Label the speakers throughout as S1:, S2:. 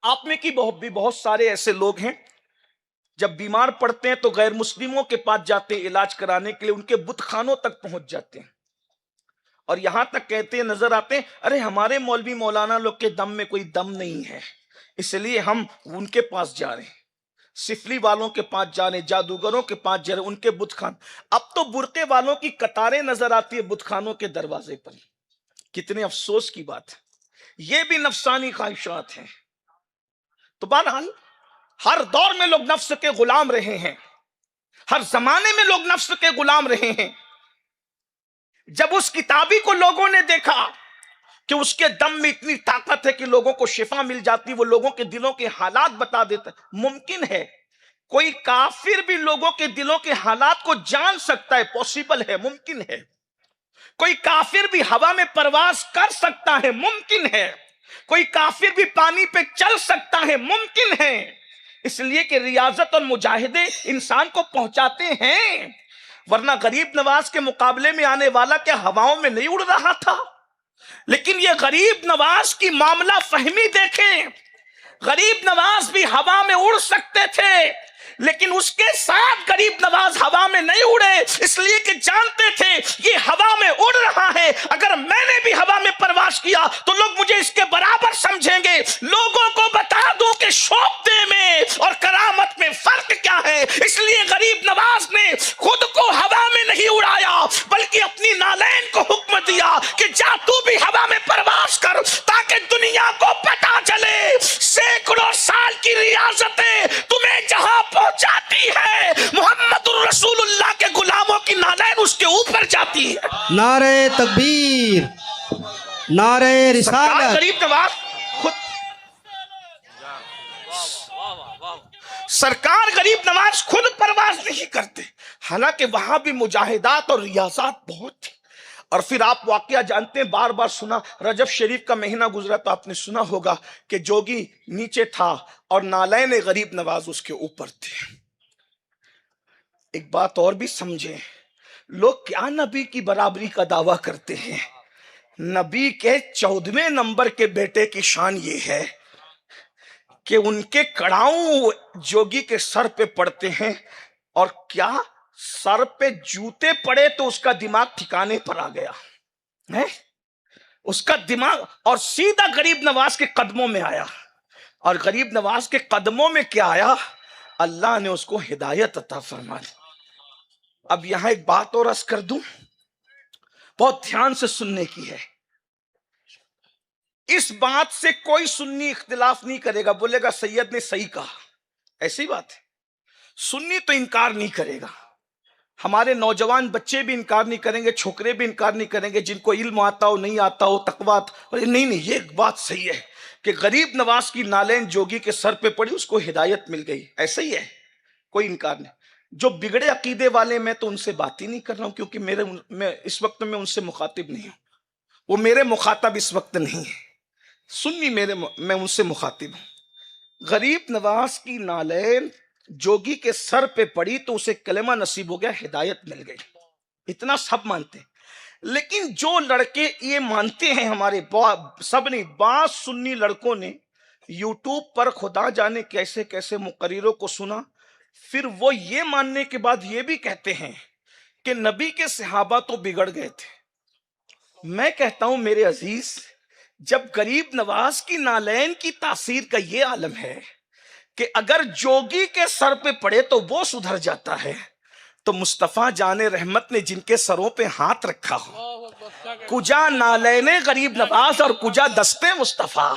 S1: آپ میں کی بہت سارے ایسے لوگ ہیں جب بیمار پڑتے ہیں تو غیر مسلموں کے پاس جاتے ہیں علاج کرانے کے لیے، ان کے بت خانوں تک پہنچ جاتے ہیں اور یہاں تک کہتے ہیں، نظر آتے ہیں، ارے ہمارے مولوی مولانا لوگ کے دم میں کوئی دم نہیں ہے، اس لیے ہم ان کے پاس جا رہے ہیں، سفلی والوں کے پاس جا رہے ہیں، جادوگروں کے پاس جا رہے ہیں، ان کے بت خان۔ اب تو برقعے والوں کی قطاریں نظر آتی ہے بت خانوں کے دروازے پر۔ کتنے افسوس کی بات ہے، یہ بھی نفسانی خواہشات ہیں۔ تو بہرحال ہر دور میں لوگ نفس کے غلام رہے ہیں، ہر زمانے میں لوگ نفس کے غلام رہے ہیں۔ جب اس کتابی کو لوگوں نے دیکھا کہ اس کے دم میں اتنی طاقت ہے کہ لوگوں کو شفا مل جاتی، وہ لوگوں کے دلوں کے حالات بتا دیتا، ممکن ہے کوئی کافر بھی لوگوں کے دلوں کے حالات کو جان سکتا ہے، پوسیبل ہے، ممکن ہے۔ کوئی کافر بھی ہوا میں پرواز کر سکتا ہے، ممکن ہے۔ کوئی کافر بھی پانی پہ چل سکتا ہے، ممکن ہے۔ اس لیے کہ ریاضت اور مجاہدے انسان کو پہنچاتے ہیں، ورنہ غریب نواز کے مقابلے میں آنے والا کیا ہواؤں میں نہیں اڑ رہا تھا؟ لیکن یہ غریب نواز کی معاملہ فہمی دیکھیں، غریب نواز بھی ہوا میں اڑ سکتے تھے، لیکن اس کے ساتھ غریب نواز ہوا میں نہیں اڑے، اس لیے کہ جانتے تھے یہ ہوا میں اڑ رہا ہے، اگر میں نے بھی ہوا میں پرواز کیا تو لوگ مجھے اس کے برابر سمجھیں گے۔ لوگوں کو بتا دوں کہ شوکتے میں اور کرامت میں فرق کیا ہے۔ اس لیے غریب نواز نے خود کو ہوا میں نہیں اڑایا، بلکہ اپنی نالین کو حکم دیا کہ جا تو بھی ہوا میں پرواز کر، تاکہ دنیا کو پتا چلے سینکڑوں سال کی ریاضتیں تمہیں جہاں پہنچاتی ہے، محمد الرسول اللہ کے غلاموں کی نالین اس کے اوپر جاتی ہے۔
S2: نعرہ تکبیر، نعرہ رسالت۔
S1: غریب نواز خود سرکار غریب نواز خود پرواز نہیں کرتے، حالانکہ وہاں بھی مجاہدات اور ریاضات بہت تھی۔ اور پھر آپ واقعہ جانتے ہیں، بار بار سنا، رجب شریف کا مہینہ گزرا تو آپ نے سنا ہوگا کہ جوگی نیچے تھا اور نالین غریب نواز اس کے اوپر تھے۔ ایک بات اور بھی سمجھیں، لوگ کیا نبی کی برابری کا دعویٰ کرتے ہیں؟ نبی کے 14ویں نمبر کے بیٹے کی شان یہ ہے کہ ان کے کڑاؤں جوگی کے سر پہ پڑتے ہیں، اور کیا سر پہ جوتے پڑے تو اس کا دماغ ٹھکانے پر آ گیا ہے، اس کا دماغ، اور سیدھا غریب نواز کے قدموں میں آیا۔ اور غریب نواز کے قدموں میں کیا آیا؟ اللہ نے اس کو ہدایت عطا فرما دی۔ اب یہاں ایک بات اور عرض کر دوں، بہت دھیان سے سننے کی ہے۔ اس بات سے کوئی سنی اختلاف نہیں کرے گا، بولے گا سید نے صحیح کہا، ایسی بات ہے۔ سنی تو انکار نہیں کرے گا، ہمارے نوجوان بچے بھی انکار نہیں کریں گے، چھوکرے بھی انکار نہیں کریں گے، جن کو علم آتا ہو نہیں آتا ہو، تقویٰ، نہیں، یہ بات صحیح ہے کہ غریب نواز کی نالین جوگی کے سر پہ پڑی، اس کو ہدایت مل گئی، ایسا ہی ہے، کوئی انکار نہیں۔ جو بگڑے عقیدے والے، میں تو ان سے بات ہی نہیں کر رہا ہوں، کیونکہ میں اس وقت میں ان سے مخاطب نہیں ہوں، وہ میرے مخاطب اس وقت نہیں ہے، سنی میں ان سے مخاطب ہوں۔ غریب نواز کی نالین جوگی کے سر پہ پڑی تو اسے کلمہ نصیب ہو گیا، ہدایت مل گئی، اتنا سب مانتے ہیں۔ لیکن جو لڑکے یہ مانتے ہیں، ہمارے سب نہیں، بعض سنی لڑکوں نے یوٹیوب پر خدا جانے کیسے کیسے مقرروں کو سنا، پھر وہ یہ ماننے کے بعد یہ بھی کہتے ہیں کہ نبی کے صحابہ تو بگڑ گئے تھے۔ میں کہتا ہوں میرے عزیز، جب غریب نواز کی نالین کی تاثیر کا یہ عالم ہے کہ اگر جوگی کے سر پہ پڑے تو وہ سدھر جاتا ہے، تو مصطفیٰ جان رحمت نے جن کے سروں پہ ہاتھ رکھا ہو، کجا نالین غریب نواز اور کجا دستے مصطفیٰ،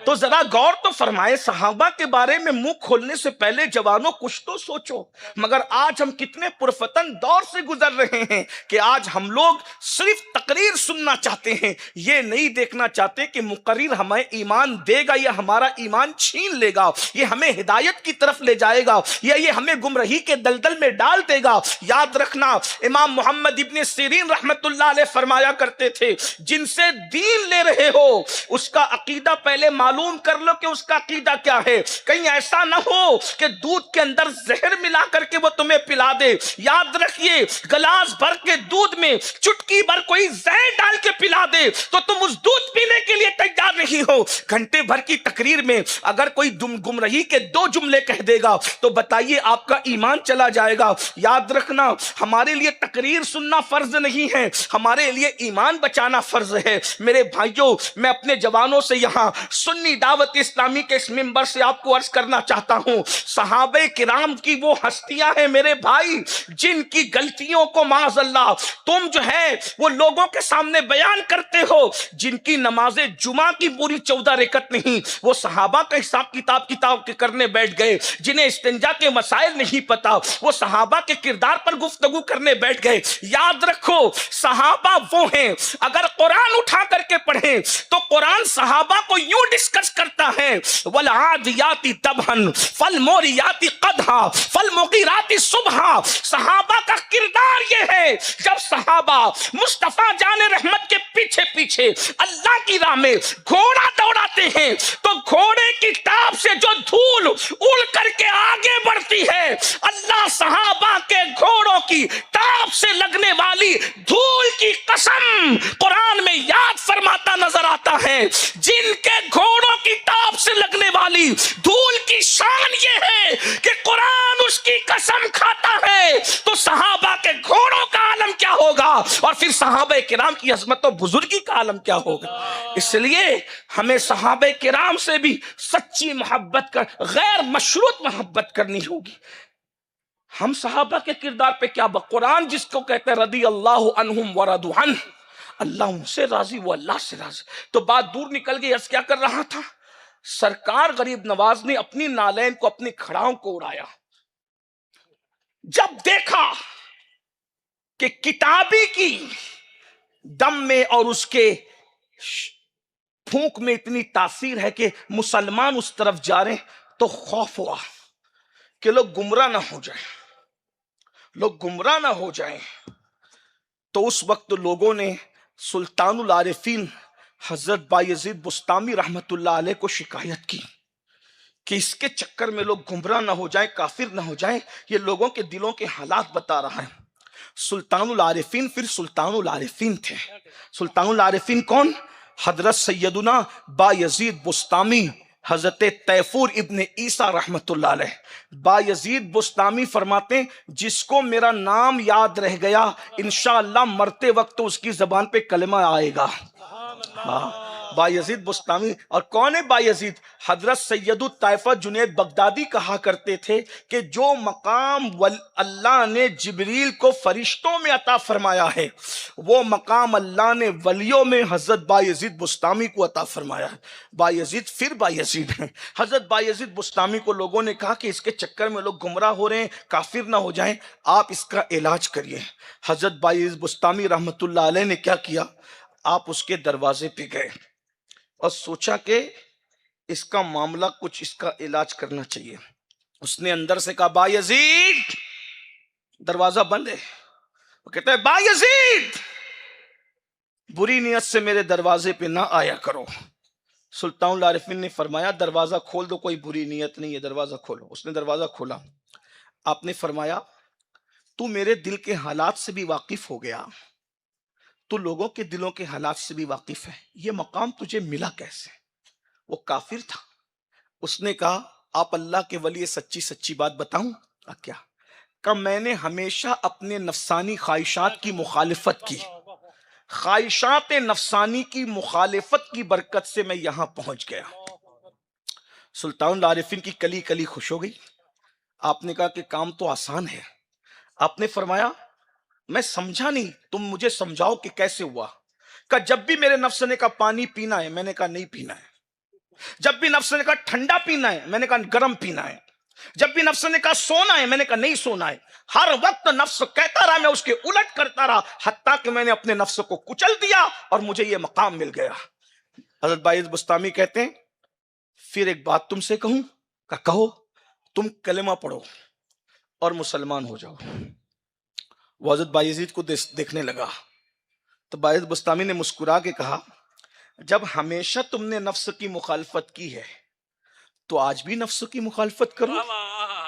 S1: تو ذرا غور تو فرمائے، صحابہ کے بارے میں منہ کھولنے سے پہلے جوانوں کچھ تو سوچو۔ مگر آج ہم کتنے پرفتن دور سے گزر رہے ہیں کہ آج ہم لوگ صرف تقریر سننا چاہتے ہیں، یہ نہیں دیکھنا چاہتے کہ مقرر ہمیں ایمان دے گا یا ہمارا ایمان چھین لے گا، یہ ہمیں ہدایت کی طرف لے جائے گا یا یہ ہمیں گمراہی کے دلدل میں ڈال دے گا۔ یاد رکھنا، امام محمد ابن سیرین رحمت اللہ علیہ فرمایا کرتے تھے جن سے دین لے رہے ہو اس کا عقیدہ پہلے معلوم کر لو کہ اس کا عقیدہ کیا ہے. کہیں ایسا نہ ہو کہ دودھ کے اندر زہر ملا کر کے وہ تمہیں پلا دے. یاد رکھیے گلاس بھر کے دودھ میں چٹکی بھر کوئی زہر ڈال کے پلا دے تو تم اس دودھ پینے کے لیے تیار نہیں ہو. گھنٹے بھر کی تقریر میں اگر کوئی گمراہی کے 2 جملے کہہ دے گا تو بتائیے آپ کا ایمان چلا جائے گا. یاد رکھنا ہمارے لیے تقریر سننا فرض نہیں ہے, ہمارے لیے ایمان بچانا فرض ہے. میرے بھائیوں میں اپنے جوانوں سے یہاں سنی دعوت اسلامی کے اس منبر سے آپ کو عرض کرنا چاہتا ہوں, صحابہ کرام کی وہ ہستیاں ہیں میرے بھائی جن کی غلطیوں کو معاذ اللہ تم جو ہے وہ لوگوں کے سامنے بیان کرتے ہو. جن کی نماز جمعہ کی پوری 14 رکعت نہیں, وہ صحابہ کا حساب کتاب کرنے بیٹھ گئے. جنہیں استنجا کے مسائل نہیں پتا وہ صحابہ کے کردار پر گفتگو کرنے بیٹھ گئے. یاد رکھو صحابہ وہ ہیں, اگر قرآن اٹھا کر کے پڑھیں تو قرآن صحابہ کو یوں ڈسکس کرتا ہے وَالْعَادِيَاتِ دَبْحًا فَالْمُورِيَاتِ قَدْحًا فَالْمُغِيرَاتِ صُبْحًا. صحابہ کا کردار یہ ہے جب صحابہ مصطفیٰ جان رحمت کے پیچھے پیچھے اللہ کی راہ میں گھوڑا دوڑاتے ہیں تو گھوڑے کی ٹاپ سے جو دھول اڑ کر کے آگے بڑھتی ہے اللہ صحابہ کے گھوڑوں کی ٹاپ سے لگنے والی دھول کی قسم قرآن میں یاد فرماتا نظر آتا ہے. جن کے گھوڑوں کی ٹاپ سے لگنے والی دھول کی شان یہ ہے کہ قرآن اس کی قسم کھاتا ہے تو صحابہ کے گھوڑوں کا عالم کیا ہوگا اور پھر صحابہ کرام کی عظمت و بزرگی کا عالم کیا ہوگا. اس لیے ہمیں صحابہ کرام سے بھی سچی محبت کر غیر مشروط محبت کرنی ہوگی. ہم صحابہ کے کردار پہ کیا قرآن جس کو کہتے ہیں رضی اللہ عنہم ورضوا عنہ, اللہ ان سے راضی وہ اللہ سے راضی. تو بات دور نکل گئی. عرض کیا کر رہا تھا, سرکار غریب نواز نے اپنی نالین کو اپنی کھڑاؤں کو اڑایا. جب دیکھا کہ کتابی کی دم میں اور اس کے پھونک میں اتنی تاثیر ہے کہ مسلمان اس طرف جا رہے ہیں تو خوف ہوا کہ لوگ گمراہ نہ ہو جائیں, لوگ گمراہ نہ ہو جائیں. تو اس وقت لوگوں نے سلطان العارفین حضرت بایزید بسطامی رحمت اللہ علیہ کو شکایت کی کہ اس کے چکر میں لوگ گمراہ نہ ہو جائیں, کافر نہ ہو جائیں. یہ لوگوں کے دلوں کے حالات بتا رہا ہے. سلطان العارفین پھر سلطان العارفین تھے. سلطان العارفین کون؟ حضرت سیدنا بایزید بسطامی حضرت تیفور ابن عیسیٰ رحمت اللہ علیہ. بایزید بسطامی فرماتے ہیں جس کو میرا نام یاد رہ گیا انشاءاللہ مرتے وقت تو اس کی زبان پہ کلمہ آئے گا. بایزید بسطامی. اور کون ہے بایزید؟ حضرت سید الطائفہ جنید بغدادی کہا کرتے تھے کہ جو مقام اللہ نے جبریل کو فرشتوں میں عطا فرمایا ہے وہ مقام اللہ نے ولیوں میں حضرت بایزید بسطامی کو عطا فرمایا ہے. بایزید پھر بایزید ہیں. حضرت بایزید بسطامی کو لوگوں نے کہا کہ اس کے چکر میں لوگ گمراہ ہو رہے ہیں, کافر نہ ہو جائیں, آپ اس کا علاج کریے. حضرت بایزید بسطامی رحمت اللہ علیہ نے کیا کیا, آپ اس کے دروازے پہ گئے اور سوچا کہ اس کا معاملہ کچھ اس کا علاج کرنا چاہیے. اس نے اندر سے کہا بایزید, دروازہ بند ہے. وہ کہتا ہے بایزید بری نیت سے میرے دروازے پہ نہ آیا کرو. سلطان العارفین نے فرمایا دروازہ کھول دو, کوئی بری نیت نہیں ہے, دروازہ کھولو. اس نے دروازہ کھولا. آپ نے فرمایا تو میرے دل کے حالات سے بھی واقف ہو گیا, تو لوگوں کے دلوں کے حالات سے بھی واقف ہے, یہ مقام تجھے ملا کیسے؟ وہ کافر تھا. اس نے کہا آپ اللہ کے ولی, سچی بات بتاؤں کیا؟ کہ میں نے ہمیشہ اپنے نفسانی خواہشات کی مخالفت کی, خواہشات نفسانی کی مخالفت کی برکت سے میں یہاں پہنچ گیا. سلطان العارفین کی کلی کلی خوش ہو گئی. آپ نے کہا کہ کام تو آسان ہے. آپ نے فرمایا میں سمجھا نہیں, تم مجھے سمجھاؤ کہ کیسے ہوا. کہ جب بھی میرے نفس نے کہا پانی پینا ہے, میں نے کہا نہیں پینا ہے. جب بھی نفس نے کہا ٹھنڈا پینا ہے, میں نے کہا گرم پینا ہے. جب بھی نفس نے کہا سونا ہے, میں نے کہا نہیں سونا ہے. ہر وقت نفس کہتا رہا, میں اس کے الٹ کرتا رہا, حتیٰ کہ میں نے اپنے نفس کو کچل دیا اور مجھے یہ مقام مل گیا. حضرت بایزید بسطامی کہتے ہیں پھر ایک بات تم سے کہوں. کہ کہو. تم کلمہ پڑھو اور مسلمان ہو جاؤ. وہ حضرت بایزید کو دیکھنے لگا تو باعث بستامی نے مسکرا کے کہا جب ہمیشہ تم نے نفس کی مخالفت کی ہے تو آج بھی نفس کی مخالفت کرو،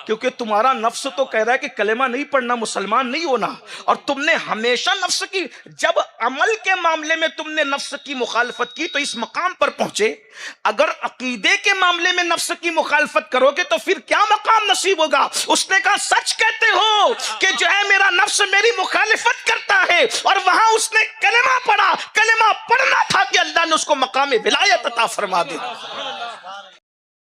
S1: کیونکہ تمہارا نفس تو کہہ رہا ہے کہ کلمہ نہیں پڑھنا، مسلمان نہیں ہونا، اور تم نے ہمیشہ نفس کی، جب عمل کے معاملے میں تم نے نفس کی مخالفت کی تو اس مقام پر پہنچے، اگر عقیدے کے معاملے میں نفس کی مخالفت کرو گے تو پھر کیا مقام نصیب ہوگا؟ اس نے کہا سچ کہتے ہو کہ جو ہے میرا نفس میری مخالفت کرتا ہے، اور وہاں اس نے کلمہ پڑھا، کلمہ پڑھنا تھا کہ اللہ نے اس کو مقام ولایت عطا فرما دیا۔